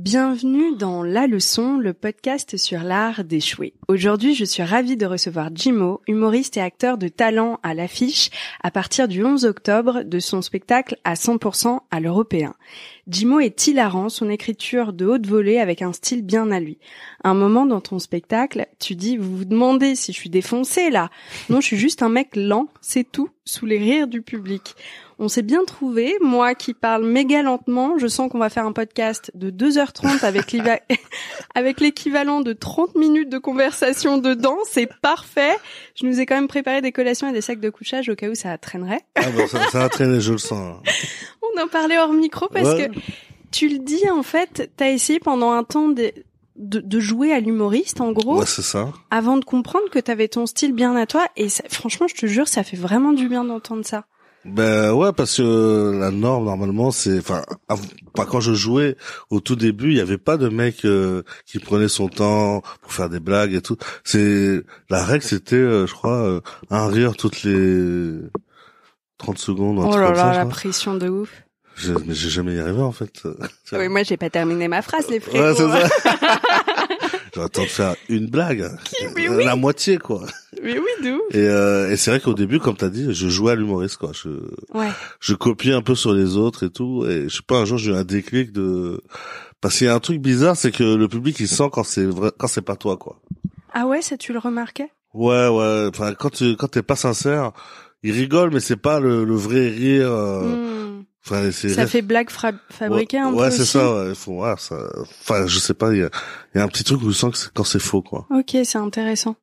Bienvenue dans La Leçon, le podcast sur l'art d'échouer. Aujourd'hui, je suis ravie de recevoir Jimo, humoriste et acteur de talent à l'affiche à partir du 11 octobre de son spectacle à 100% à l'européen. Jimo est hilarant, son écriture de haute volée avec un style bien à lui. À un moment dans ton spectacle, tu dis « Vous vous demandez si je suis défoncé là ?» Non, je suis juste un mec lent, c'est tout, sous les rires du public. On s'est bien trouvé, moi qui parle méga lentement, je sens qu'on va faire un podcast de 2h30 avec l'équivalent de 30 minutes de conversation dedans, c'est parfait. Je nous ai quand même préparé des collations et des sacs de couchage au cas où ça traînerait. Ah bon, ça va traîner, je le sens. On en parlait hors micro parce que tu le dis en fait, t'as essayé pendant un temps de jouer à l'humoriste en gros. Ouais, c'est ça. Avant de comprendre que t'avais ton style bien à toi et ça, franchement, je te jure, ça fait vraiment du bien d'entendre ça. Ben ouais, parce que la norme normalement c'est, quand je jouais au tout début, il y avait pas de mec qui prenait son temps pour faire des blagues et tout. C'est la règle, c'était, je crois, un rire toutes les 30 secondes. Oh là là, la pression de ouf. Mais j'ai jamais y arrivé en fait. Oui, moi j'ai pas terminé ma phrase, les frérots. Ouais, c'est ça. J'aurais le temps de faire une blague, oui. La moitié quoi. Mais oui, d'où. Et c'est vrai qu'au début, comme t'as dit, je jouais à l'humoriste quoi. Je copiais un peu sur les autres et tout. Et je sais pas, un jour j'ai eu un déclic parce qu'il y a un truc bizarre, c'est que le public il sent quand c'est vrai, quand c'est pas toi quoi. Ah ouais, ça tu le remarquais? Ouais. Enfin, quand t'es pas sincère, ils rigolent, mais c'est pas le vrai rire. Enfin, ça fait blague fabriquée un peu. Ouais, c'est aussi. ça. Ouais, enfin, je sais pas. Il y a un petit truc où je sens que quand c'est faux, quoi. Ok, c'est intéressant.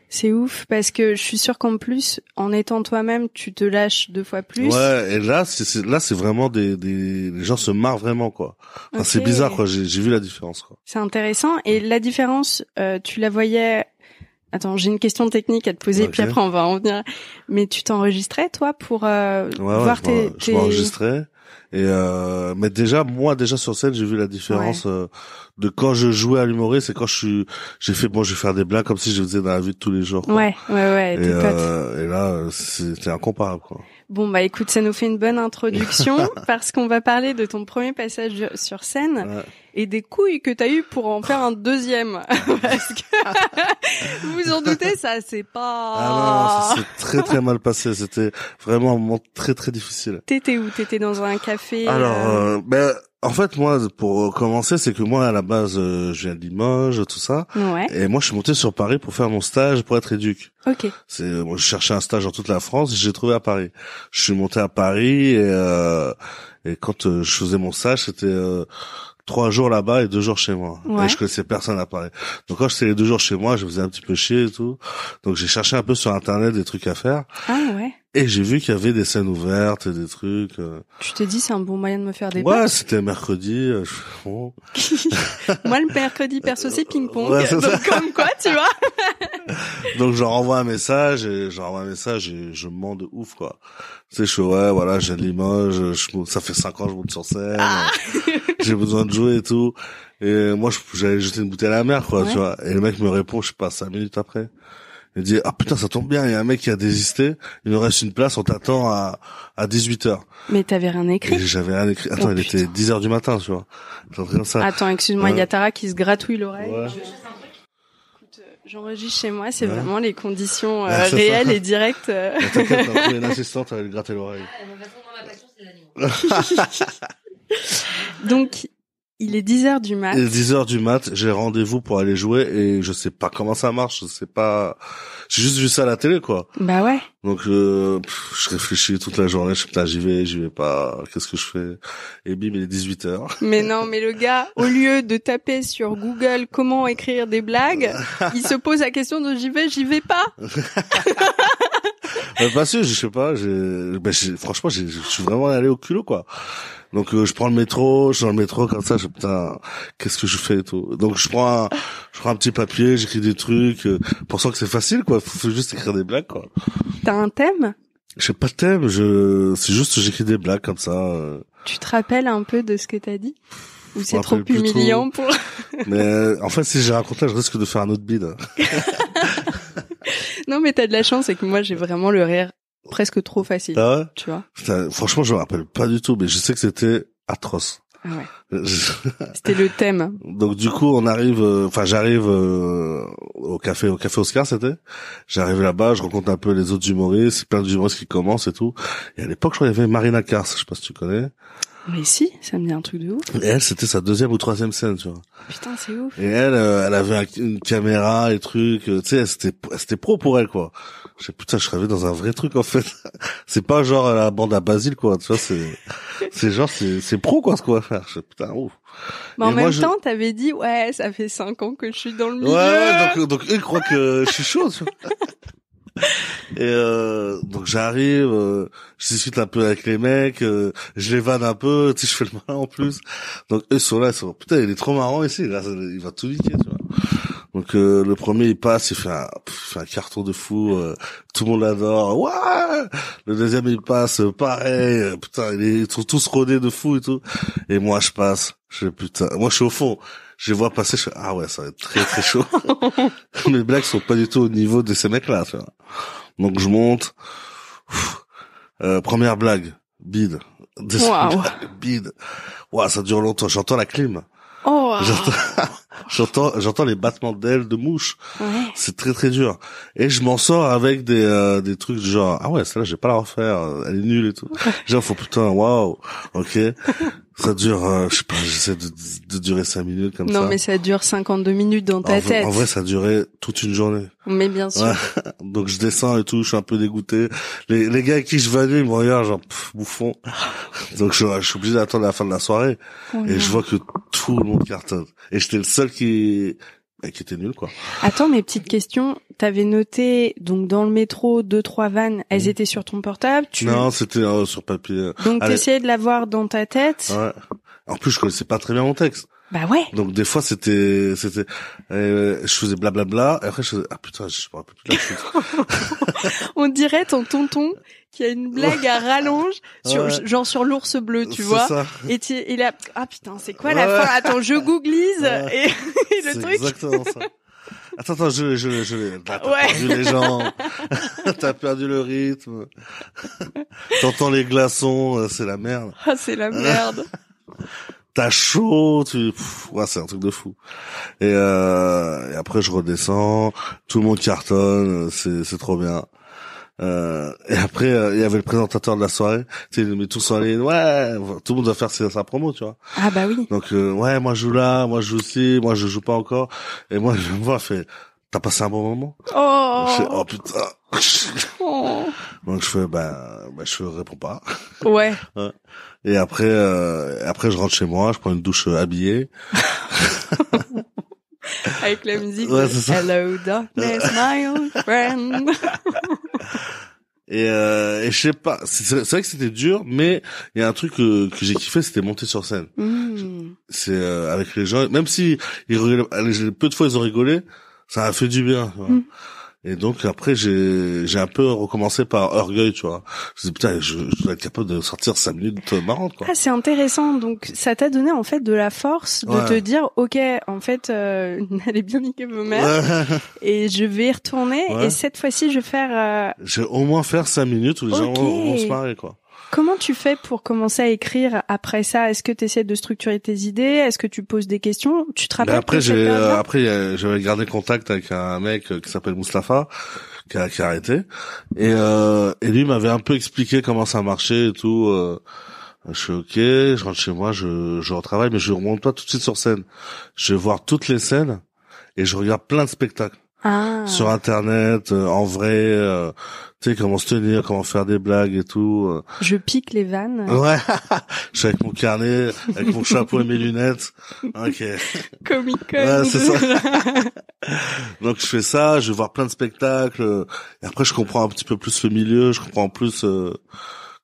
C'est ouf parce que je suis sûre qu'en plus, en étant toi-même, tu te lâches 2 fois plus. Ouais, et là, c'est vraiment les gens se marrent vraiment, quoi. Enfin, Okay. C'est bizarre, quoi. J'ai vu la différence, quoi. C'est intéressant. Et la différence, tu la voyais. Attends, j'ai une question technique à te poser, puis après on va en venir. Mais tu t'enregistrais, toi, pour voir je m'enregistrais. Et mais déjà sur scène, j'ai vu la différence de quand je jouais à l'humoriste et quand j'ai fait je vais faire des blagues comme si je faisais dans la vie de tous les jours, quoi. Ouais, tes potes. Et là, c'était incomparable, quoi. Bon, bah écoute, ça nous fait une bonne introduction parce qu'on va parler de ton premier passage sur scène et des couilles que t'as eu pour en faire un deuxième. Parce que, vous vous en doutez, ça c'est pas... Ah non, ça s'est très très mal passé. C'était vraiment un moment très très difficile. T'étais où? T'étais dans un café? Alors, en fait, moi, pour commencer, c'est que moi, à la base, je viens de Limoges, tout ça. Ouais. Et moi, je suis monté sur Paris pour faire mon stage pour être éduc. Ok. Moi, je cherchais un stage dans toute la France et j'ai trouvé à Paris. Je suis monté à Paris et quand je faisais mon stage, c'était 3 jours là-bas et 2 jours chez moi. Ouais. Et je connaissais personne à Paris. Donc quand j'étais les 2 jours chez moi, je faisais un petit peu chier et tout. Donc j'ai cherché un peu sur Internet des trucs à faire. Ah ouais. Et j'ai vu qu'il y avait des scènes ouvertes et des trucs. Tu te dis c'est un bon moyen de me faire des Ouais, potes. c'était mercredi. Bon. Moi le mercredi perso c'est ping-pong. Ouais, donc ça. comme quoi, tu vois. Donc je leur envoie un message et je me mens de ouf quoi. Tu sais, je fais voilà, j'ai Limoges, ça fait 5 ans que je monte sur scène. J'ai besoin de jouer et tout. Et moi j'allais jeter une bouteille à la mer quoi, tu vois. Et le mec me répond, je sais pas, 5 minutes après. Il dit « Ah putain, ça tombe bien, il y a un mec qui a désisté, il nous reste une place, on t'attend à 18h. » Mais t'avais rien écrit? Et j'avais rien écrit. Attends, il était 10h du matin, tu vois. Comme ça. Attends, excuse-moi, il y a Tara qui se gratouille l'oreille. Ouais. Écoute, j'enregistre chez moi, c'est vraiment les conditions réelles et directes. T'inquiète, t'as trouvé une assistante, elle va lui gratter l'oreille. Ma passion, c'est l'animaux. Donc, il est 10h du mat. Il est 10h du mat, j'ai rendez-vous pour aller jouer et je sais pas comment ça marche, je sais pas. J'ai juste vu ça à la télé, quoi. Bah ouais. Donc, je réfléchis toute la journée, je sais putain, j'y vais pas, qu'est-ce que je fais? Et bim, il est 18h. Mais non, mais le gars, au lieu de taper sur Google comment écrire des blagues, il se pose la question de j'y vais pas. Parce que je sais pas, franchement, je suis vraiment allé au culot, quoi. Donc je prends le métro, je suis dans le métro comme ça, putain, qu'est-ce que je fais et tout. Donc je prends un petit papier, j'écris des trucs, pensant que c'est facile quoi, faut juste écrire des blagues quoi. T'as un thème? J'ai pas de thème, c'est juste j'écris des blagues comme ça. Tu te rappelles un peu de ce que t'as dit? Ou c'est trop plus humiliant pour... Mais en fait, si j'ai raconté, je risque de faire un autre bide. Non mais t'as de la chance, c'est que moi j'ai vraiment le rire presque trop facile. Ah ouais? Tu vois? Putain, franchement, je me rappelle pas du tout, mais je sais que c'était atroce. Ah ouais. C'était le thème. Donc du coup, j'arrive au café Oscar, c'était. J'arrive là-bas, je rencontre un peu les autres humoristes, plein d'humoristes qui commencent et tout. Et à l'époque, je crois qu'il y avait Marina Kars, je sais pas si tu connais. Mais si, ça me dit un truc de ouf. Et elle, c'était sa 2e ou 3e scène, tu vois. Putain, c'est ouf. Et elle avait une caméra et trucs, tu sais, c'était pro pour elle, quoi. Je sais, putain, je rêvais dans un vrai truc, en fait. C'est pas genre la bande à Basile, quoi. Tu vois, c'est genre, c'est pro, quoi, ce qu'on va faire. Je sais, putain, ouf. Mais en même temps, t'avais dit, ouais, ça fait 5 ans que je suis dans le milieu. Ouais, donc eux croient que je suis chaud, tu vois. Et donc j'arrive, je discute un peu avec les mecs, je les vanne un peu, tu sais, je fais le malin en plus. Donc eux sont là, ils sont putain, il est trop marrant ici, là, il va tout niquer, tu vois. Donc le premier il passe, il fait un carton de fou, tout le monde l'adore. Ouais. Le deuxième il passe, pareil, putain, ils sont tous rodés de fou et tout. Et moi je passe, moi je suis au fond. Je les vois passer, je fais, ah ouais, ça va être très très chaud. Mes blagues sont pas du tout au niveau de ces mecs-là, tu vois. Donc je monte. Première blague, bide. Deuxième blague, bide. Ouah, ça dure longtemps. J'entends la clim. Oh. J'entends les battements d'ailes de mouches. Ouais. C'est très très dur. Et je m'en sors avec des trucs du genre, ah ouais, celle-là, je vais pas la refaire. Elle est nulle et tout. Genre, faut putain, waouh. Ok. Ça dure, je sais pas, j'essaie de durer 5 minutes comme ça. Non, mais ça dure 52 minutes dans ta tête. En vrai, ça durait toute une journée. Mais bien sûr. Ouais. Donc je descends et tout, je suis un peu dégoûté. Les gars avec qui je vannais, ils me regardent genre, bouffon. Donc je suis obligé d'attendre la fin de la soirée. Oh, et je vois que tout le monde cartonne. Et j'étais le seul qui était nul, quoi. Attends, mes petites questions. T'avais noté, donc, dans le métro, 2-3 vannes, elles étaient sur ton portable? Non, c'était sur papier. Donc, t'essayais de l'avoir dans ta tête? Ouais. En plus, je connaissais pas très bien mon texte. Bah ouais. Donc, des fois, je faisais blablabla, et après, je faisais, ah putain, je me rappelle plus de la suite. On dirait ton tonton qui a une blague à rallonge genre sur l'ours bleu, tu vois. Ça. Et là, ah putain, c'est quoi la fin? Attends, je googlise, et le c'est truc. Exactement ça. Attends, je l'ai. T'as perdu les gens. T'as perdu le rythme. T'entends les glaçons, c'est la merde. Ah, c'est la merde. T'as chaud, ouais, c'est un truc de fou. Et après je redescends, tout le monde cartonne, c'est trop bien. Et après il y avait le présentateur de la soirée, tu sais, mais tous en ligne, ouais, tout le monde doit faire sa promo, tu vois. Ah bah oui. Donc ouais, moi je joue là, moi je joue ci, moi je joue pas encore. Et moi je me vois, fait, t'as passé un bon moment? Oh. Je fais, oh putain. Oh. Donc je fais, je réponds pas. Ouais. Ouais. Et après je rentre chez moi, je prends une douche habillée. Avec la musique ouais, de Hello Darkness, my old friend. Et je sais pas, c'est vrai que c'était dur, mais il y a un truc que j'ai kiffé, c'était monter sur scène. C'est avec les gens, même si ils rigolaient, peu de fois ils ont rigolé, ça a fait du bien. Tu vois. Et donc après j'ai un peu recommencé par orgueil, tu vois. Je me dis putain, je dois être capable de sortir 5 minutes marrantes, quoi. Ah, c'est intéressant. Donc ça t'a donné en fait de la force de te dire OK, en fait allez bien niquer vos mères et je vais y retourner et cette fois-ci je vais faire je vais au moins faire 5 minutes où les gens vont se marrer, quoi. Comment tu fais pour commencer à écrire après ça? Est-ce que tu essaies de structurer tes idées? Est-ce que tu poses des questions? Tu te rappelles? Après j'avais gardé contact avec un mec qui s'appelle Mustapha qui a arrêté et lui m'avait un peu expliqué comment ça marchait et tout. Je suis OK, je rentre chez moi, je retravaille, mais je remonte pas tout de suite sur scène. Je vais voir toutes les scènes et je regarde plein de spectacles. Sur internet, en vrai, tu sais, comment se tenir, comment faire des blagues et tout. Je pique les vannes. Ouais, je suis avec mon carnet, avec mon chapeau et mes lunettes. Ok. Comic-Con. Ouais, c'est ça. Donc je fais ça, je vais voir plein de spectacles. Et après, je comprends un petit peu plus le milieu, je comprends plus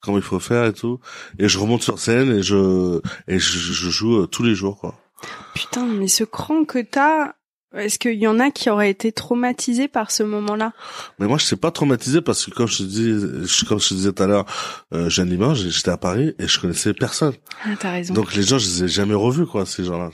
comment il faut faire et tout. Et je remonte sur scène et je joue tous les jours, quoi. Putain, mais ce cran que t'as... Est-ce qu'il y en a qui auraient été traumatisés par ce moment-là? Mais moi, je sais pas traumatisé parce que comme je te disais tout à l'heure, Jeanne Limoges, j'étais à Paris et je connaissais personne. Ah, t'as raison. Donc les gens, je les ai jamais revus, quoi, ces gens-là.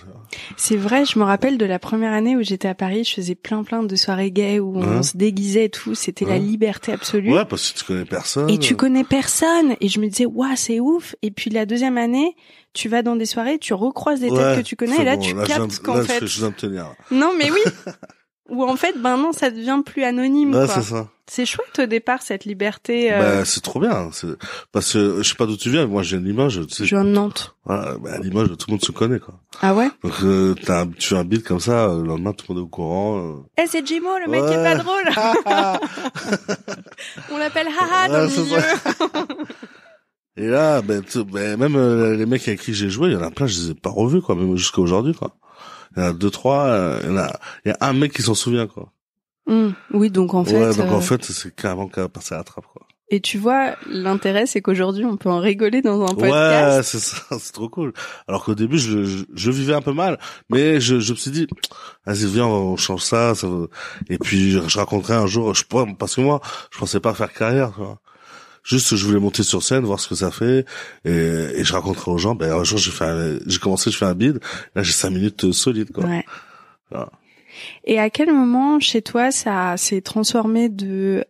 C'est vrai, je me rappelle de la première année où j'étais à Paris, je faisais plein de soirées gays où on se déguisait et tout, c'était la liberté absolue. Ouais, parce que tu connais personne. Et tu connais personne. Et je me disais, waouh, c'est ouf. Et puis la deuxième année, tu vas dans des soirées, tu recroises des Ouais, têtes que tu connais, c'est et là, bon, tu là, captes qu'en fait... je viens de tenir. Là. Non, mais oui. Ou en fait, ben non, ça devient plus anonyme, Ouais, quoi. c'est ça. C'est chouette au départ, cette liberté. Bah, c'est trop bien. Parce que, je sais pas d'où tu viens, mais moi, j'ai une Limoges, tu sais. Je viens de Nantes. Voilà, bah, à Limoges, tout le monde se connaît, quoi. Ah ouais? Donc, tu fais un beat comme ça, le lendemain, tout le monde est au courant. Eh, c'est Jimo, le mec Ouais. qui est pas drôle. On l'appelle Haha dans Ouais, le c'est milieu. Et là, même les mecs avec qui j'ai joué, il y en a plein, je les ai pas revus, quoi, même jusqu'à aujourd'hui, quoi. Il y en a 2-3, il y a un mec qui s'en souvient, quoi. Oui, donc en fait. Ouais, donc en fait, c'est carrément qu'à passer à la trappe, quoi. Et tu vois, l'intérêt, c'est qu'aujourd'hui, on peut en rigoler dans un podcast. Ouais, c'est ça, c'est trop cool. Alors qu'au début, je vivais un peu mal, mais je me suis dit, vas-y, viens, on change ça, et puis, je raconterai un jour, parce que moi, je pensais pas faire carrière, tu vois. Juste, je voulais monter sur scène, voir ce que ça fait, et je raconterai aux gens, ben, un jour, je fais un bid, là, j'ai 5 minutes solides, quoi. Ouais. Voilà. Et à quel moment, chez toi, ça s'est transformé de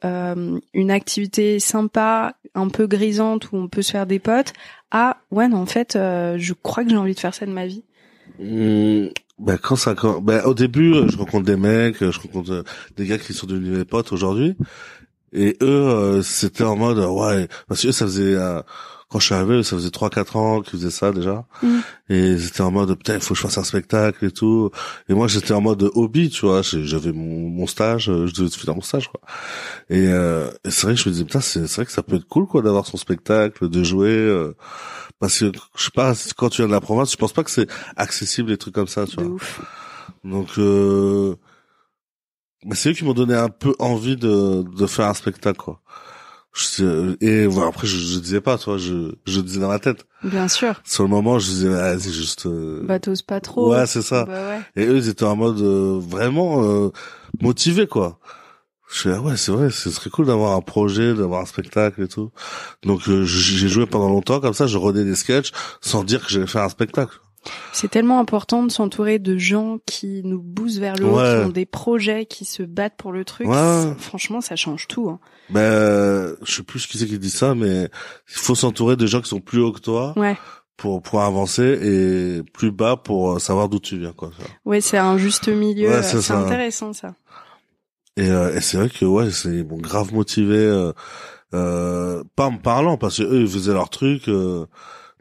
une activité sympa, un peu grisante, où on peut se faire des potes, à ouais, non, en fait, je crois que j'ai envie de faire ça de ma vie. Au début, je rencontre des mecs, je rencontre des gars qui sont devenus mes potes aujourd'hui, et eux, c'était en mode ouais, parce que eux, ça faisait quand je suis arrivé, ça faisait 3-4 ans qu'ils faisaient ça déjà. Et ils étaient en mode putain, il faut que je fasse un spectacle et tout. Et moi, j'étais en mode hobby, tu vois. J'avais mon stage, je devais finir mon stage, quoi. Et c'est vrai que je me disais putain, c'est vrai que ça peut être cool, quoi, d'avoir son spectacle, de jouer. Parce que je sais pas, quand tu viens de la province, je pense pas que c'est accessible les trucs comme ça, tu vois. Ouf. Donc c'est eux qui m'ont donné un peu envie de faire un spectacle, quoi. Et voilà, après je disais pas, tu vois, je disais dans ma tête. Bien sûr. Sur le moment, je disais c'est juste Bah t'oses pas trop. Ouais, c'est ça. Bah ouais. Et eux ils étaient en mode vraiment motivés, quoi. Je suis ouais, c'est vrai, ce serait cool d'avoir un projet, d'avoir un spectacle et tout. Donc j'ai joué pendant longtemps comme ça, je rodais des sketchs sans dire que j'allais faire un spectacle. C'est tellement important de s'entourer de gens qui nous boostent vers le haut, Ouais. qui ont des projets, qui se battent pour le truc. Ouais. Franchement, ça change tout. Hein. Je sais plus qui c'est qui dit ça, mais il faut s'entourer de gens qui sont plus hauts que toi Ouais. pour pouvoir avancer et plus bas pour savoir d'où tu viens, quoi. Ouais, c'est un juste milieu. Ouais, c'est c'est ça. intéressant ça. Et c'est vrai que ouais, c'est bon, grave motivé, pas en me parlant parce que eux ils faisaient leur truc,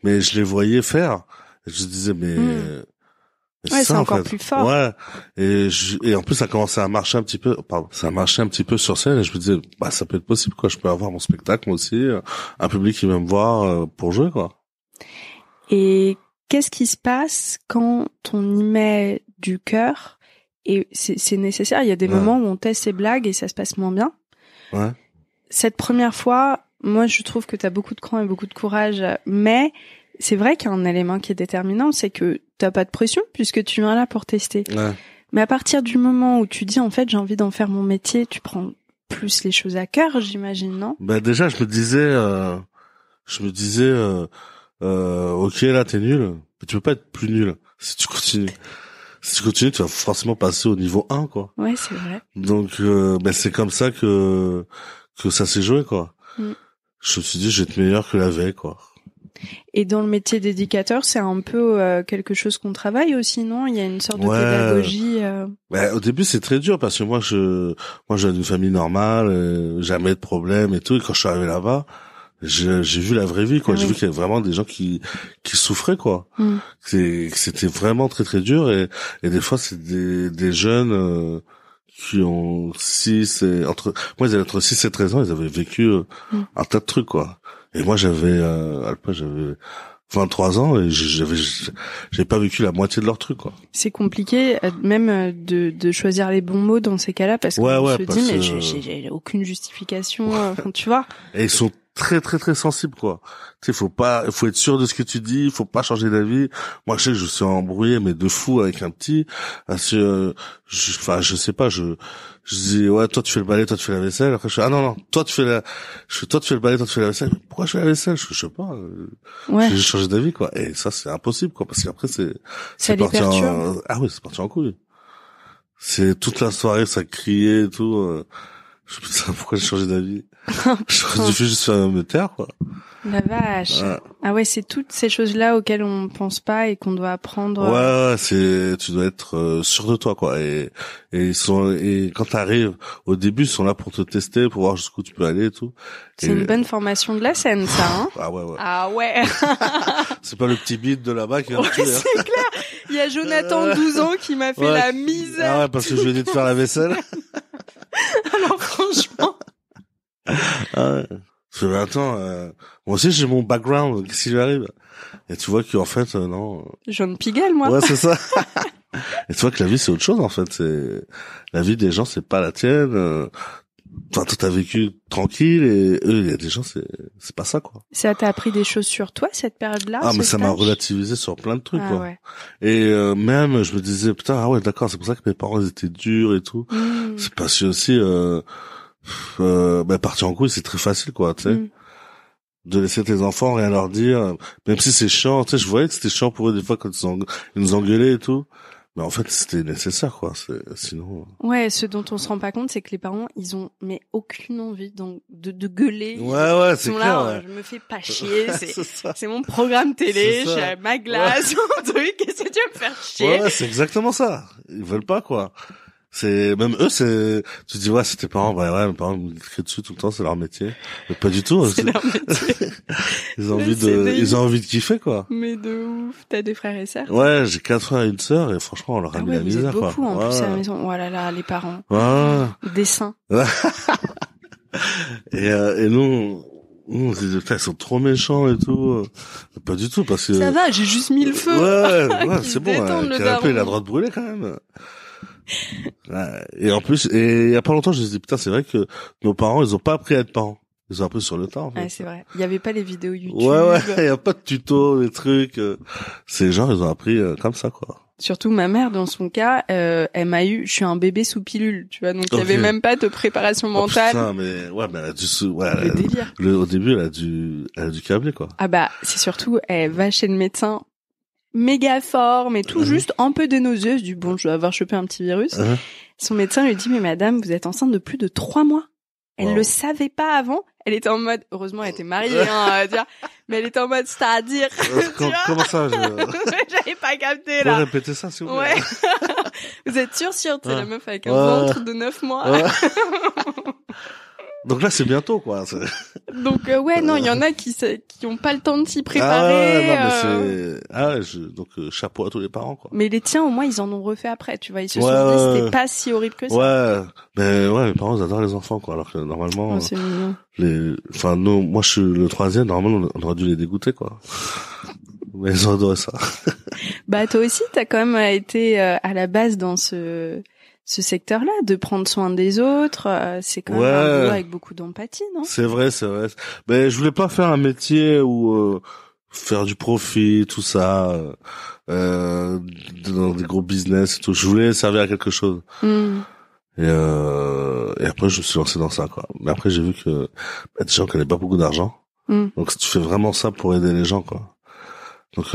mais je les voyais faire. Et je disais mais Ouais, c'est ça, en encore fait. plus fort. Ouais. Et en plus ça commençait à marcher un petit peu. Pardon, ça marchait un petit peu sur scène et je me disais bah ça peut être possible, quoi. Je peux avoir mon spectacle moi aussi, un public qui va me voir pour jouer, quoi. Et qu'est-ce qui se passe quand on y met du cœur? Et c'est nécessaire. Il y a des moments où on teste ses blagues et ça se passe moins bien. Ouais. Cette première fois, moi, je trouve que t'as beaucoup de cran et beaucoup de courage, mais c'est vrai qu'il y a un élément qui est déterminant, c'est que t'as pas de pression puisque tu viens là pour tester. Ouais. Mais à partir du moment où tu dis, en fait, j'ai envie d'en faire mon métier, tu prends plus les choses à cœur, j'imagine, non? Ben déjà, je me disais, ok, là, t'es nul, mais tu peux pas être plus nul si tu continues. Si tu continues, tu vas forcément passer au niveau 1, quoi. Ouais, c'est vrai. Donc, c'est comme ça que ça s'est joué, quoi. Je me suis dit, je vais être meilleur que la veille, quoi. Et dans le métier d'éducateur, c'est un peu quelque chose qu'on travaille aussi, non? Il y a une sorte de pédagogie. Au début, c'est très dur parce que moi, je viens d'une famille normale, jamais de problème et tout. Et quand je suis arrivé là-bas, j'ai vu la vraie vie, quoi. Ah j'ai oui. vu qu'il y avait vraiment des gens qui ils quoi. C'était vraiment très très dur et des fois c'est des jeunes qui ont 6 et moi ils avaient entre 6 et 13 ans, ils avaient vécu un tas de trucs, quoi. Et moi j'avais 23 ans et j'avais pas vécu la moitié de leurs trucs, quoi. C'est compliqué même de choisir les bons mots dans ces cas-là parce qu'on se dit mais j'ai aucune justification, enfin, tu vois. Et ils sont très très très sensibles, quoi. Tu sais, faut être sûr de ce que tu dis, faut pas changer d'avis. Moi je sais que je suis embrouillé mais de fou avec un petit parce que je sais pas, je dis ouais, toi tu fais le balai, toi tu fais la vaisselle. Après je fais non, toi tu fais le balai, toi tu fais la vaisselle. Pourquoi je fais la vaisselle? Je sais pas. Ouais. J'ai changé d'avis, quoi. Et ça c'est impossible, quoi, parce qu'après c'est les parti perturbe. ah oui, c'est parti en couille. C'est toute la soirée ça criait et tout. Je me dis, putain, pourquoi j'ai changé d'avis? J'aurais dû juste faire me taire, quoi. La vache. Ouais. Ah ouais, c'est toutes ces choses-là auxquelles on pense pas et qu'on doit apprendre. Ouais, tu dois être sûr de toi, quoi. Et quand t'arrives, au début, ils sont là pour te tester, pour voir jusqu'où tu peux aller et tout. C'est une bonne formation de la scène, ça, hein? Ah ouais, ouais. Ah ouais. C'est pas le petit beat de là-bas qui va me Ouais, tuer, hein. c'est clair. Il y a Jonathan, 12 ans, qui m'a fait la misère. Ah ouais, parce que je lui ai dit de faire la vaisselle. Alors franchement. Ah ouais. Je fais, attends, moi aussi j'ai mon background, qu'est-ce qui lui arrive? Et tu vois qu'en fait, non. Jean Pigalle, moi. Ouais, c'est ça. Et tu vois que la vie c'est autre chose, en fait. C'est la vie des gens, c'est pas la tienne. Enfin, toi t'as vécu tranquille et eux, il y a des gens, c'est pas ça, quoi. Ça t'a appris des choses sur toi, cette période-là? Ah, ce mais ça m'a stage relativisé sur plein de trucs, Ah quoi. ouais. Et même, je me disais, putain, ah ouais, d'accord, c'est pour ça que mes parents ils étaient durs et tout. C'est parce que aussi, partir en couille, c'est très facile, quoi, tu sais. De laisser tes enfants rien leur dire, même si c'est chiant, tu sais, je voyais que c'était chiant pour eux des fois quand ils nous engueulaient et tout. Mais en fait, c'était nécessaire, quoi. Sinon. Ouais, ce dont on se rend pas compte, c'est que les parents, ils ont mais aucune envie de gueuler. Ouais, Ils c'est sont clair. là, Ouais. je me fais pas chier. ça. C'est mon programme télé, C'est ça. j'ai ma glace, mon truc. Qu'est-ce que tu veux me faire chier? Ouais, c'est exactement ça. Ils veulent pas, quoi. C'est même eux, tu te dis ouais, c'est tes parents, bah ouais, mes parents me crient dessus tout le temps, c'est leur métier. Mais pas du tout. C'est leur métier. ils ont envie de kiffer, quoi. Mais de ouf. T'as des frères et sœurs? Ouais, j'ai 4 frères et une sœur et franchement, on leur a mis la vous misère, êtes beaucoup quoi. en plus à la maison. Oh là là, les parents. Ouais. Des saints. Et nous, on se disait, putain, ils sont trop méchants et tout. Pas du tout, parce que... Ça va, j'ai juste mis le feu. Ouais, Qu'ils c'est bon. détendent, le Canapé, il a daron. le droit de brûler, quand même. Ouais. Et en plus, il y a pas longtemps, je me suis dit, putain, c'est vrai que nos parents, ils ont pas appris à être parents. Ils ont appris sur le tas, en fait. Ouais, c'est vrai. Il y avait pas les vidéos YouTube. Ouais, il y a pas de tuto, des trucs. Ces gens, ils ont appris comme ça, quoi. Surtout ma mère, dans son cas, elle m'a eu, je suis un bébé sous pilule, tu vois, donc il y Ok. avait même pas de préparation Oh, mentale. putain, mais elle a dû Le délire. au début, elle a dû câbler, quoi. Ah bah, c'est surtout, elle va chez le médecin méga fort, mais tout juste un peu dénauseuse, du bon, je dois avoir chopé un petit virus. Son médecin lui dit, mais madame, vous êtes enceinte de plus de 3 mois. Elle le savait pas avant. Elle était en mode, heureusement, elle était mariée, hein, à dire, mais elle était en mode, c'est-à-dire, Comment ça, j'avais pas capté, Faut là. répéter ça, s'il vous plaît. Ouais. Vous êtes sûr, t'es la meuf avec un Ouais. ventre de 9 mois. Ouais. Donc là, c'est bientôt, quoi. Donc ouais, non, il y en a qui ont pas le temps de s'y préparer. Donc chapeau à tous les parents, quoi. Mais les tiens, au moins, ils en ont refait après, tu vois. Ils se sont Ouais, dit, ouais. c'était pas si horrible que ça. Ouais, mais ouais, mes parents ils adorent les enfants, quoi. Alors que normalement, Oh, c'est mignon. moi je suis le 3e, normalement on aurait dû les dégoûter, quoi. Mais ils ont adoré ça. Bah toi aussi, t'as quand même été à la base dans ce secteur-là, de prendre soin des autres. C'est quand même un boulot avec beaucoup d'empathie, non? C'est vrai. Mais je voulais pas faire un métier où faire du profit, tout ça, dans des gros business et tout. Je voulais servir à quelque chose. Et après je me suis lancé dans ça, quoi. Mais après j'ai vu que des gens qui n'avaient pas beaucoup d'argent. Donc tu fais vraiment ça pour aider les gens, quoi. Donc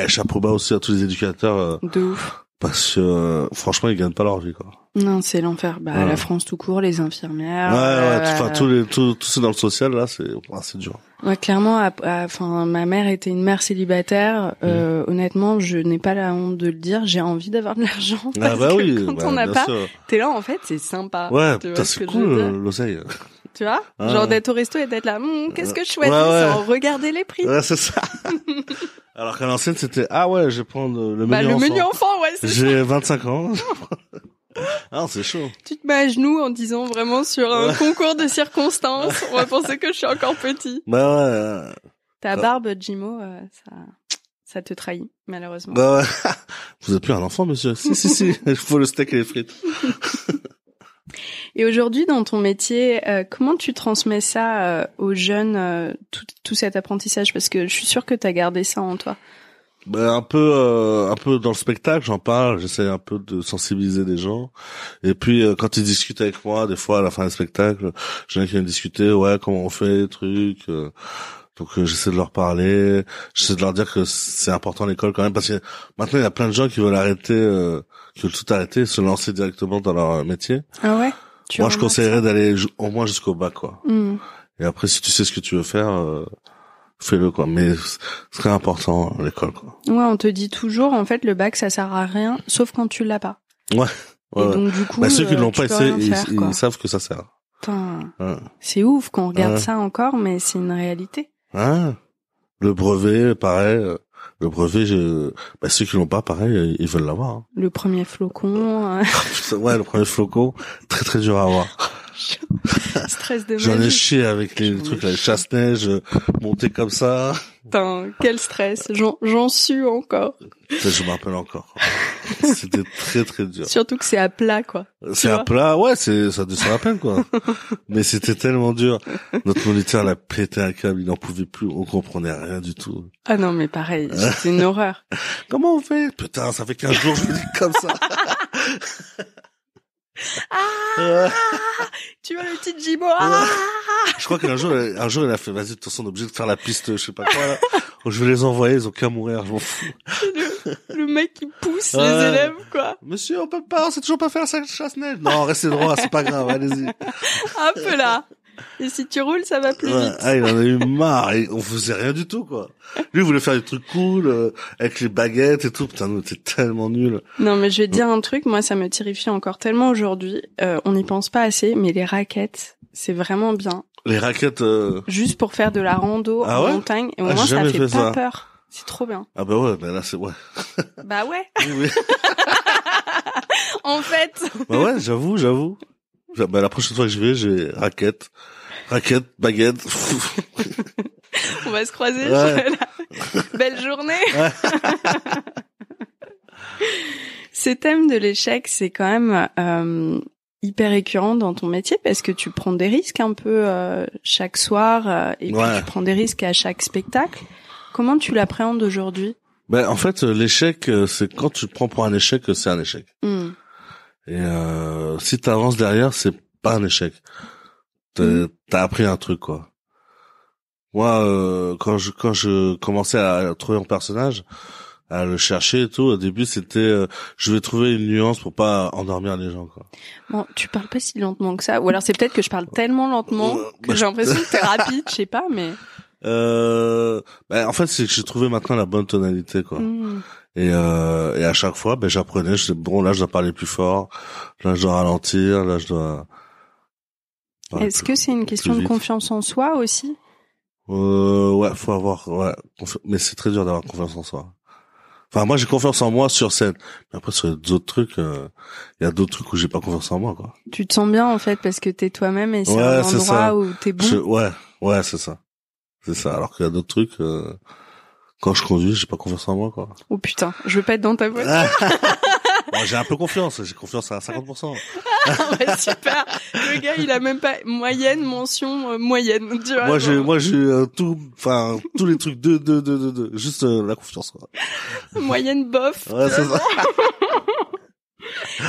chapeau bas aussi à tous les éducateurs. De ouf. Parce que franchement ils gagnent pas leur vie, quoi. Non, c'est l'enfer. Bah la France tout court, les infirmières. Tous ceux dans le social là, c'est dur. Ouais, clairement. Enfin, ma mère était une mère célibataire. Honnêtement, je n'ai pas la honte de le dire. J'ai envie d'avoir de l'argent. Parce que quand on n'a pas, t'es là en fait, c'est sympa. Ouais, tu vois c'est cool l'oseille. Tu vois, genre d'être au resto et d'être là, qu'est-ce que je choisis sans regarder les prix. Ouais, c'est ça. Alors qu'à l'ancienne, c'était, je vais prendre le menu enfant. Le menu enfant, ouais, c'est ça. J'ai 25 ans. Ah, c'est chaud. Tu te mets à genoux en disant vraiment sur un concours de circonstances, on va penser que je suis encore petit. Bah ouais. Ta barbe, Jimo, ça te trahit, malheureusement. Bah ouais. Vous êtes plus un enfant, monsieur. Si. Il faut le steak et les frites. Et aujourd'hui, dans ton métier, comment tu transmets ça aux jeunes, tout cet apprentissage? Parce que je suis sûre que t'as gardé ça en toi. Un peu dans le spectacle, j'en parle, j'essaie un peu de sensibiliser les gens. Et puis quand ils discutent avec moi, des fois à la fin du spectacle, j'en ai qui viennent discuter, comment on fait les trucs. Donc j'essaie de leur parler, j'essaie de leur dire que c'est important l'école quand même, parce que maintenant il y a plein de gens qui veulent arrêter, qui veulent tout arrêter, se lancer directement dans leur métier. Ah ouais? Moi, je conseillerais d'aller au moins jusqu'au bac, quoi. Et après, si tu sais ce que tu veux faire, fais-le, quoi. Mais c'est très important, l'école, quoi. Ouais, on te dit toujours, en fait, le bac, ça sert à rien, sauf quand tu l'as pas. Ouais. Et donc, du coup, ceux qui l'ont pas, ils savent que ça sert. Putain, c'est ouf qu'on regarde ça encore, mais c'est une réalité. Le brevet, pareil. Le brevet, ceux qui l'ont pas, pareil, ils veulent l'avoir. Hein. Le premier flocon. Ouais, le premier flocon, très très dur à avoir. Stress de J'en ai chié avec les trucs, les chasse-neige, monter comme ça. Putain, quel stress. J'en sue encore. Je me rappelle encore. C'était très très dur. Surtout que c'est à plat, quoi. C'est à plat, ouais, ça descend à peine, quoi. Mais c'était tellement dur. Notre moniteur l'a pété un câble, il n'en pouvait plus, on comprenait rien du tout. Ah non, mais pareil, c'était une horreur. Comment on fait? Putain, ça fait 15 jours, je me dis comme ça. Tu vois le petit Jibo. Je crois qu'un jour, il a fait, vas-y, de toute façon, on est obligé de faire la piste, je sais pas quoi, là. Je vais les envoyer, ils ont qu'à mourir, je m'en fous. Le mec qui pousse les élèves, quoi. Monsieur, on peut pas, on sait toujours pas faire sa chasse-neige. Non, restez droit, c'est pas grave, allez-y. Hop là. Et si tu roules, ça va plus vite. Ah, il en a eu marre, on faisait rien du tout, quoi. Lui, il voulait faire des trucs cool, avec les baguettes et tout. Putain, nous, on était tellement nuls. Non, mais je vais te dire un truc, moi, ça me terrifie encore tellement aujourd'hui. On n'y pense pas assez, mais les raquettes, c'est vraiment bien. Les raquettes, juste pour faire de la rando en montagne. Et au moins, ça fait pas peur. C'est trop bien. Ah bah ouais, bah là, c'est ouais. Bah ouais. Oui. En fait. Bah ouais, j'avoue. Bah la prochaine fois que je vais, j'ai raquette, baguette. On va se croiser. Ouais. Belle journée. Ouais. Ces thèmes de l'échec, c'est quand même hyper récurrent dans ton métier parce que tu prends des risques un peu chaque soir et puis tu prends des risques à chaque spectacle. Comment tu l'appréhendes aujourd'hui? Ben en fait, l'échec, c'est quand tu te prends pour un échec, c'est un échec. Et si t'avances derrière, c'est pas un échec. T'as appris un truc, quoi. Moi, quand je commençais à trouver mon personnage, à le chercher et tout, au début c'était je vais trouver une nuance pour pas endormir les gens, quoi. Bon, tu parles pas si lentement que ça, ou alors c'est peut-être que je parle tellement lentement que j'ai l'impression que t'es rapide, je sais pas, mais en fait c'est que j'ai trouvé maintenant la bonne tonalité, quoi. Et à chaque fois j'apprenais, je disais bon, là je dois parler plus fort, là je dois ralentir, là je dois Est-ce que c'est une question de confiance en soi aussi? Ouais, faut avoir mais c'est très dur d'avoir confiance en soi. Enfin, moi j'ai confiance en moi sur scène, mais après sur les autres trucs, il y a d'autres trucs où j'ai pas confiance en moi, quoi. Tu te sens bien en fait parce que t'es toi-même et c'est un endroit où t'es bon. Ouais, c'est ça. C'est ça. Alors qu'il y a d'autres trucs, quand je conduis, j'ai pas confiance en moi, quoi. Oh putain, je veux pas être dans ta voiture. Bon, j'ai un peu confiance, j'ai confiance à 50%. Ouais, super. Le gars, il a même pas mention moyenne, tu vois. Moi j'ai tous les trucs de juste la confiance, quoi. Moyenne bof. Ouais, c'est ça.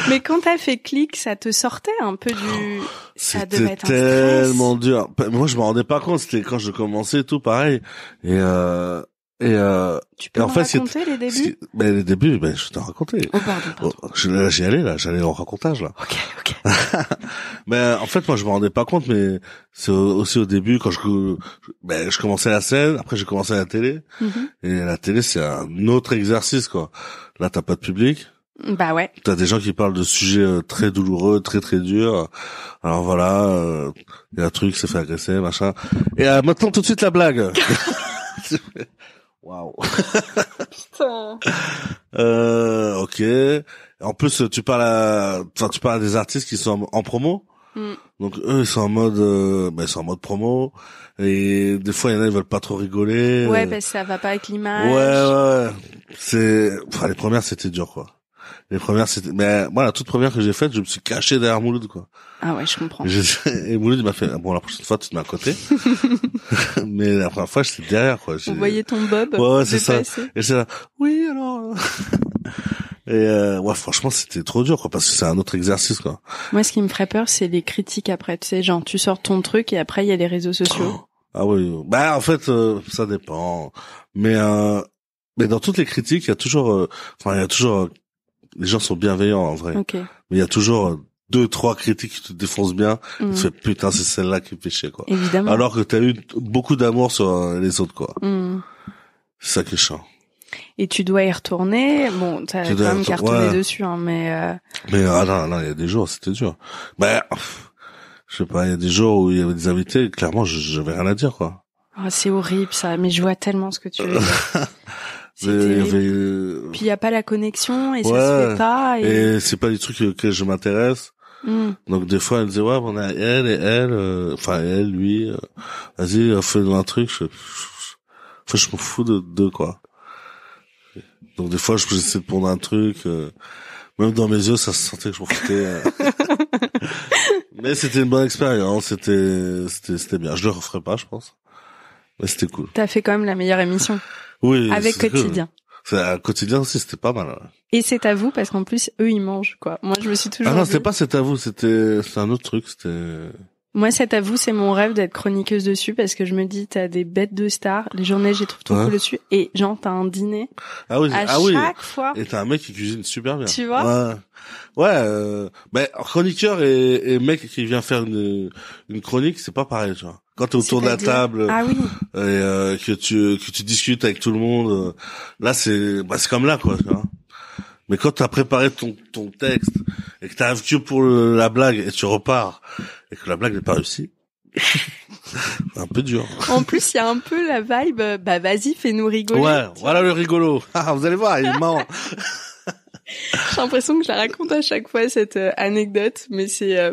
Mais quand t'as fait clic, ça te sortait un peu du... Ça devait être un stress. C'était tellement dur. Moi, je me rendais pas compte, c'était quand je commençais et tout, pareil. Tu peux me raconter les débuts? Les débuts, je t'ai raconté. Oh, pardon. J'y allais, j'allais en racontage, là. Ok. Mais en fait, moi, je me rendais pas compte, mais c'est aussi au début, quand je commençais la scène, après j'ai commencé la télé. Et la télé, c'est un autre exercice, quoi. Là, t'as pas de public. Bah ouais. T'as des gens qui parlent de sujets très douloureux, très très durs. Alors voilà, il y a un truc, s'est fait agresser, machin. Et maintenant, tout de suite, la blague. Waouh. Putain. Ok. En plus, tu parles à des artistes qui sont en promo. Donc eux, ils sont en mode promo. Et des fois, il y en a, ils veulent pas trop rigoler. Ouais, parce que ça va pas avec l'image. Ouais. Les premières, c'était dur, quoi. Mais moi, la toute première que j'ai faite, je me suis caché derrière Mouloud, quoi. Ah ouais, je comprends. Et Mouloud, il m'a fait, bon, la prochaine fois, tu te mets à côté. Mais la première fois, j'étais derrière, quoi. Vous voyez ton bob. Ouais, c'est ça. Et c'est là, oui, alors. Et franchement, c'était trop dur, quoi, parce que c'est un autre exercice, quoi. Moi, ce qui me ferait peur, c'est les critiques après. Tu sais, genre, tu sors ton truc et après, il y a les réseaux sociaux. Ah oui. En fait, ça dépend. Mais dans toutes les critiques, il y a toujours, les gens sont bienveillants, en vrai. Okay. Mais il y a toujours 2-3 critiques qui te défoncent bien, tu te fais putain, c'est celle-là qui me fait chier, quoi. Évidemment. Alors que t'as eu beaucoup d'amour sur les autres, quoi. C'est ça qui est chiant. Et tu dois y retourner. Bon, t'as quand même cartonné dessus, hein, mais non, il y a des jours, c'était dur. Je sais pas, il y a des jours où il y avait des invités, clairement, j'avais rien à dire, quoi. Oh, c'est horrible, ça. Mais je vois tellement ce que tu veux dire. Puis il y a pas la connexion et ça se fait pas. Et c'est pas des trucs que je m'intéresse. Donc des fois elle disait ouais on a elle et elle, enfin elle lui, vas-y fais-nous un truc. Je m'en fous de deux, quoi. Donc des fois j'essaie de prendre un truc, même dans mes yeux ça se sentait que je m'en foutais. Mais c'était une bonne expérience, c'était bien. Je le referai pas, je pense. Mais c'était cool. T'as fait quand même la meilleure émission. Oui. Avec Quotidien. C'est Quotidien aussi, c'était pas mal. Ouais. Et c'est à vous parce qu'en plus eux ils mangent, quoi. Moi je me suis toujours. Ah non, c'était pas c'est à vous, c'était un autre truc, c'était. Moi, c'est à vous, c'est mon rêve d'être chroniqueuse dessus parce que je me dis, t'as des bêtes de stars, les journées, j'y trouve trop cool dessus. Et genre, t'as un dîner. Ah oui, à chaque fois. Et t'as un mec qui cuisine super bien. Tu vois? Ouais, chroniqueur et mec qui vient faire une chronique, c'est pas pareil, tu vois. Quand t'es autour de la table. Ah oui. Et, que tu discutes avec tout le monde, là, c'est comme là, quoi, tu vois. Mais quand t'as préparé ton texte et que t'arrives que pour la blague et tu repars et que la blague n'est pas réussie, c'est un peu dur. En plus, il y a un peu la vibe, bah vas-y, fais-nous rigoler. Ouais, voilà le rigolo. Vous allez voir, il est marrant. J'ai l'impression que je la raconte à chaque fois cette anecdote, mais c'est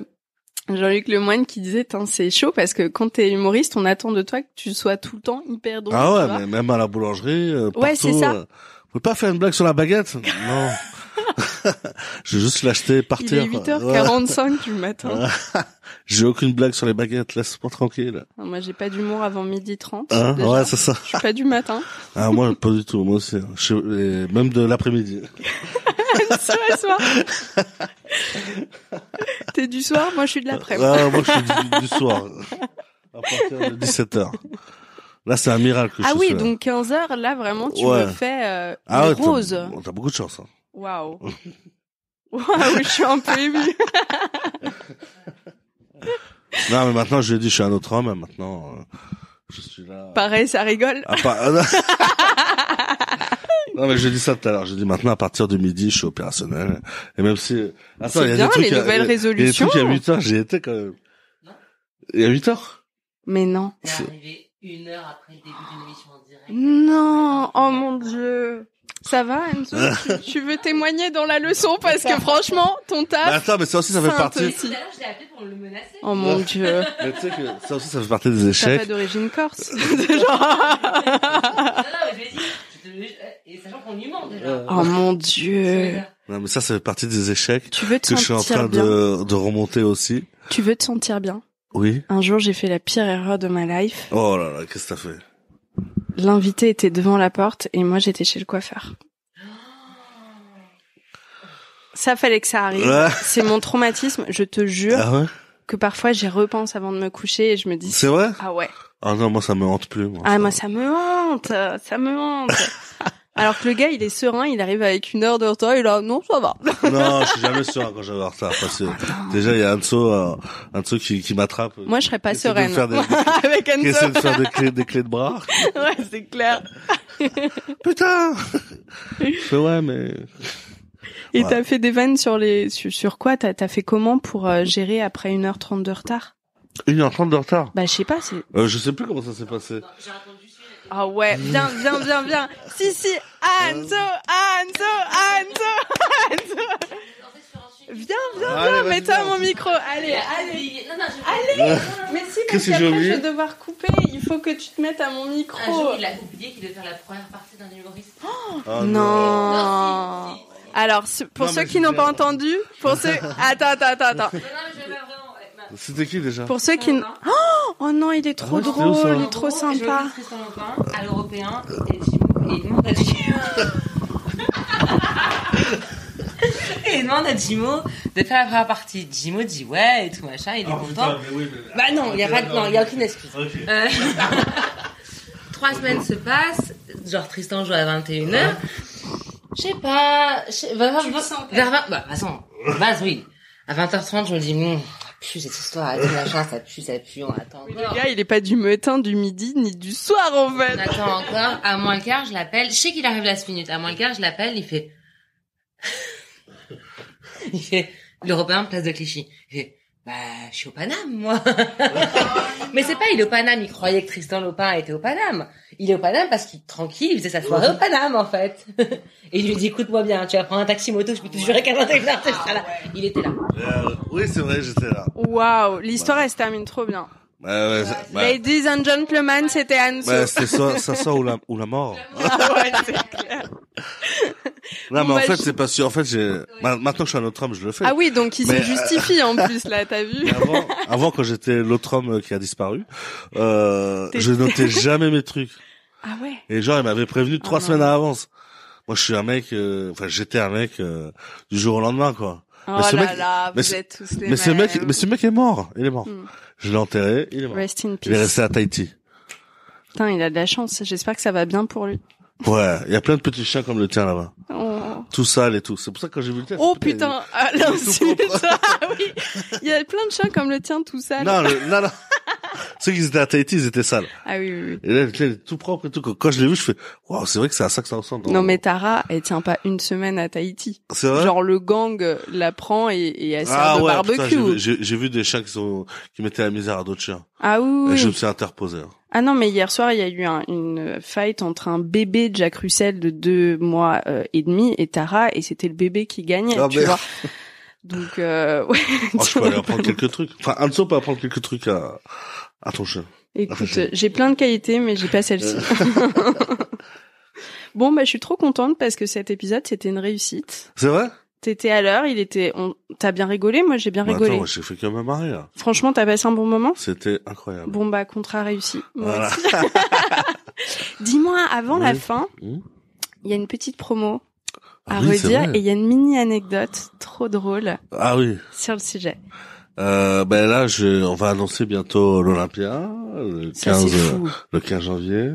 Jean-Luc Lemoyne qui disait c'est chaud parce que quand t'es humoriste, on attend de toi que tu sois tout le temps hyper drôle. Ah ouais, mais même à la boulangerie, ouais, c'est ça. Vous pouvez pas faire une blague sur la baguette? Non. Je vais juste l'acheter et partir. Il est 8h45 du matin. J'ai aucune blague sur les baguettes, laisse-moi tranquille. Non, moi, j'ai pas d'humour avant 12h30. Hein? Ouais, c'est ça. Je suis pas du matin. Ah, moi, pas du tout. Moi aussi. Même de l'après-midi. Soir. T'es du soir? Moi, je suis de l'après-midi. Ah, moi, je suis du soir. À partir de 17h. Là, c'est un miracle. Ah oui, donc 15h, là, vraiment, tu me fais rose. T'as beaucoup de chance. Hein. Waouh. Waouh, je suis un peu émue. Non, mais maintenant, je lui ai dit, je suis un autre homme, et maintenant, je suis là. Pareil, ça rigole. Non, mais j'ai dit ça tout à l'heure. J'ai dit maintenant, à partir de midi, je suis opérationnel. Et même si, attends, il y a bien, des trucs, les nouvelles résolutions. Il y a des trucs, il y a 8 heures, j'y étais quand même. Non. Il y a 8 heures? Mais non. C'est arrivé 1 heure après le début d'une émission en direct. Non, oh mon Dieu. Ça va, Enzo? Tu veux témoigner dans la leçon parce que franchement, ton taf. Mais attends, mais ça aussi, ça fait partie. Tout à l'heure, je l'ai appelé pour le menacer. Oh mon Dieu. Mais tu sais que ça aussi, ça fait partie des échecs. T'as pas d'origine corse. Non, mais je lui ai dit, et sachant qu'on lui ment déjà. Oh mon Dieu. Non, mais ça fait partie des échecs. Tu veux te que je suis en train de remonter aussi. Tu veux te sentir bien? Oui. Un jour, j'ai fait la pire erreur de ma life. Oh là là, qu'est-ce que t'as fait? L'invité était devant la porte et moi, j'étais chez le coiffeur. Ça fallait que ça arrive. Ouais. C'est mon traumatisme, je te jure. Ah ouais? Que parfois j'y repense avant de me coucher et je me dis. C'est vrai? Ah ouais. Ah non, moi ça me hante plus. Moi, moi ça me hante. Alors que le gars, il est serein, il arrive avec 1 heure de retard, et là, non, ça va. Non, je suis jamais serein quand j'avais en retard, parce que déjà, il y a Anso qui m'attrape. Moi, je serais pas sereine. Avec Anso. Qui essaie de faire des clés de bras. Ouais, c'est clair. Putain! Ouais, mais... Et t'as fait des vannes sur quoi? T'as fait comment pour gérer après 1h30 de retard? 1h30 de retard? Bah, je sais pas, c'est... je sais plus comment ça s'est passé. Non, j'ai entendu celui-là. Ah ouais, viens. Si, Anso. Viens, mets-toi à mon micro. Allez. Non, Mais si, parce qu'après, je vais devoir couper. Il faut que tu te mettes à mon micro. Un jour, il a oublié qu'il devait faire la première partie d'un humoriste. Oh, non. Alors, pour ceux qui n'ont pas entendu, Attends. Non, mais je vais pas vraiment. C'était qui déjà? Pour ceux qui... Oh non, il est trop drôle, il est trop sympa. Je Tristan Lopin à l'Européen et il demande à Jimo. Et il demande à Jimo de faire la première partie. Jimo dit ouais et tout machin, il est content. Bah non, il y a aucune excuse. Okay. 3 semaines se passent, genre Tristan joue à 21h. Je sais pas, vers 20, bah, de toute façon, de base, oui. À 20h30, je me dis, pue cette histoire, machin, ça pue, on attend Mais encore. le gars, il est pas du matin, du midi, ni du soir, en fait. On attend encore. À moins le quart, je l'appelle. Je sais qu'il arrive last minute. À moins le quart, je l'appelle, il fait... l'Européen, place de Clichy. Il fait, je suis au Paname, moi. Mais c'est pas, il est au Paname, il croyait que Tristan Lopin était au Paname. Il est au Paname parce qu'il, tranquille, il faisait sa soirée au Paname, en fait. Et je lui dis, écoute-moi bien, tu vas prendre un taxi moto, je peux te jurer qu'à 21h, tu seras là. Il était là. Oui, c'est vrai, j'étais là. Waouh, l'histoire, elle se termine trop bien. Ladies and gentlemen, c'était Anso. C'est ça ou la mort. Ah ouais, c'est clair. Non, Bon, mais en fait, c'est pas sûr. En fait, maintenant que je suis un autre homme, je le fais. Ah oui, donc il se justifie en plus, là, t'as vu? Mais avant, quand j'étais l'autre homme qui a disparu, je notais jamais mes trucs. Ah ouais. Et genre, il m'avait prévenu 3 semaines à l'avance. Moi, je suis un mec, j'étais un mec, du jour au lendemain, quoi. Oh mais ce là mec, là, vous êtes tous les mais ce mêmes. mec est mort. Il est mort. Je l'ai enterré, il est mort. Rest in peace. Il est resté à Tahiti. Putain, il a de la chance. J'espère que ça va bien pour lui. Ouais, il y a plein de petits chiens comme le tien là-bas. Oh, Tout sale et tout. C'est pour ça que quand j'ai vu le tien. oh putain, l'insulte. Ah oui. Il y a plein de chiens comme le tien, tout sale. Non. Ceux qui étaient à Tahiti, ils étaient sales. Ah oui. Et là, il est tout propre et tout. Quand je l'ai vu, je fais, waouh, c'est vrai que c'est à ça que ça ressemble. Non mais Tara, elle tient pas une semaine à Tahiti. C'est vrai? Genre le gang la prend et elle sert de barbecue. Putain, j'ai vu des chiens qui mettaient la misère à d'autres chiens. Ah oui. Et je me suis interposé. Ah non, mais hier soir, il y a eu une fight entre un bébé Jack Russell de 2 mois et demi et Tara, et c'était le bébé qui gagnait, tu vois. Donc, ouais. Oh, je peux aller apprendre quelques trucs. Enfin, Anso peut apprendre quelques trucs à ton chien. Écoute, j'ai plein de qualités, mais j'ai pas celle-ci. Bon, je suis trop contente parce que cet épisode, c'était une réussite. C'est vrai? T'étais à l'heure, t'as bien rigolé, moi j'ai bien rigolé. Attends, moi j'ai fait que me marrer, là. Franchement, t'as passé un bon moment? C'était incroyable. Bon, contrat réussi. Voilà. Dis-moi, avant la fin, il y a une petite promo à oui, redire et il y a une mini anecdote trop drôle. Ah oui. Sur le sujet. Là, on va annoncer bientôt l'Olympia, le 15 janvier.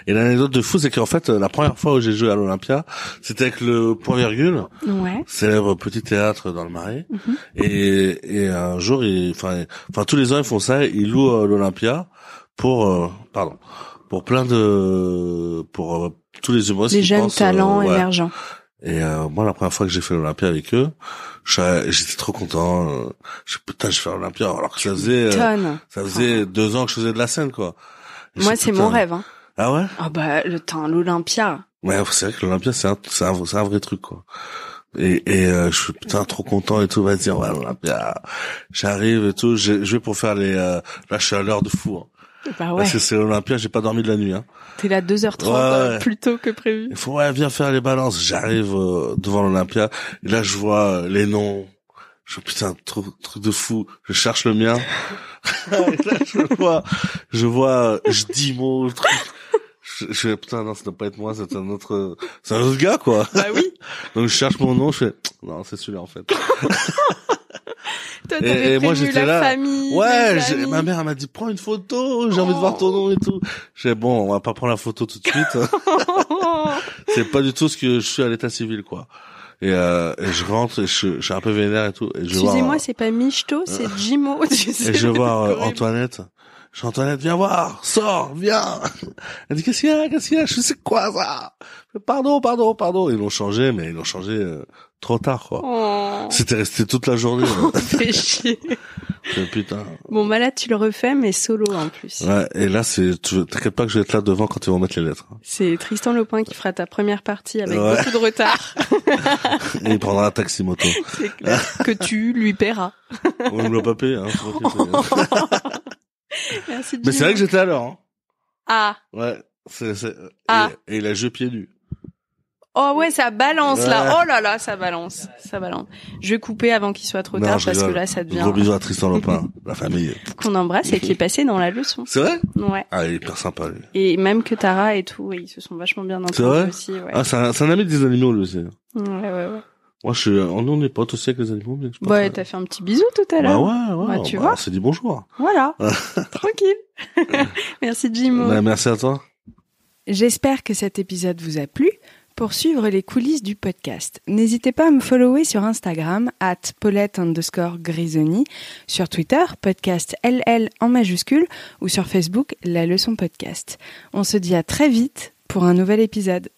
Et l'anecdote de fou, c'est qu'en fait, la première fois où j'ai joué à l'Olympia, c'était avec le Point Virgule, célèbre petit théâtre dans le Marais. Et un jour, tous les ans, ils font ça, ils louent l'Olympia pour tous les humoristes. Les jeunes talents émergents. Et moi, la première fois que j'ai fait l'Olympia avec eux, j'étais trop content. Je vais faire l'Olympia, alors que ça faisait 2 ans que je faisais de la scène, quoi. Moi, c'est mon rêve. Hein. Ah ouais? Ah l'Olympia. Ouais, c'est vrai que l'Olympia, c'est un vrai truc, quoi. Et je suis trop content et tout, vas-y, on va à l'Olympia. J'arrive et tout, je vais pour faire là, je suis à l'heure de fou, hein. Bah ouais. Parce que c'est l'Olympia, j'ai pas dormi de la nuit, hein. T'es là 2h30, plus tôt que prévu. Il faut, viens faire les balances. J'arrive devant l'Olympia, et là, je vois les noms. Je putain, truc de fou. Je cherche le mien. Et là, je dis mon truc. Je fais, putain, non, ça doit pas être moi, c'est un autre gars, quoi. Bah oui. Donc, je cherche mon nom, je fais, non, c'est celui-là, en fait. Toi, et moi, j'étais là. Famille, ouais, ma mère, elle m'a dit, prends une photo, j'ai envie de voir ton nom et tout. J'ai dit, bon, on va pas prendre la photo tout de suite. C'est pas du tout ce que je suis à l'état civil, quoi. Et je rentre, et je suis un peu vénère et tout. Excusez-moi, c'est pas Michto, c'est Jimo. Et je vais voir Antoinette. Je dis, Antoinette, viens voir, sors, viens. Elle dit, qu'est-ce qu'il y a? Je sais quoi, ça? Pardon. Ils l'ont changé, mais ils l'ont changé trop tard, quoi. Oh. C'était resté toute la journée. Fais chier. Putain. Bon, là, tu le refais, mais solo, en plus. Ouais, et là, t'inquiète pas que je vais être là devant quand ils vont mettre les lettres. C'est Tristan Lopin qui fera ta première partie avec beaucoup de retard. Et il prendra un taxi moto. C'est clair. Que tu lui paieras. On ne l'a pas payé, hein. Merci, Jim. Mais c'est vrai que j'étais à l'heure, hein. Ah. Ouais. Et il a joué pieds nus. Oh ouais, ça balance, là. Oh là là, ça balance. Je vais couper avant qu'il soit trop tard, parce que là, ça devient... Gros bisous à Tristan Lopin, la famille. Qu'on embrasse et qui est passé dans la leçon. C'est vrai? Ouais. Ah, il est hyper sympa, lui. Et même que Tara et tout, ils se sont vachement bien entendus aussi, ouais. Ah, c'est un ami des animaux, lui aussi. Ouais. Moi, on est potes aussi avec les animaux, mais ouais, t'as fait un petit bisou tout à l'heure. Ouais, tu vois. On s'est dit bonjour. Voilà. Tranquille. Merci, Jimo. Merci à toi. J'espère que cet épisode vous a plu. pour suivre les coulisses du podcast. N'hésitez pas à me follower sur Instagram, @Paulette_Grisoni, sur Twitter, podcast LL en majuscule, ou sur Facebook, La Leçon Podcast. On se dit à très vite pour un nouvel épisode.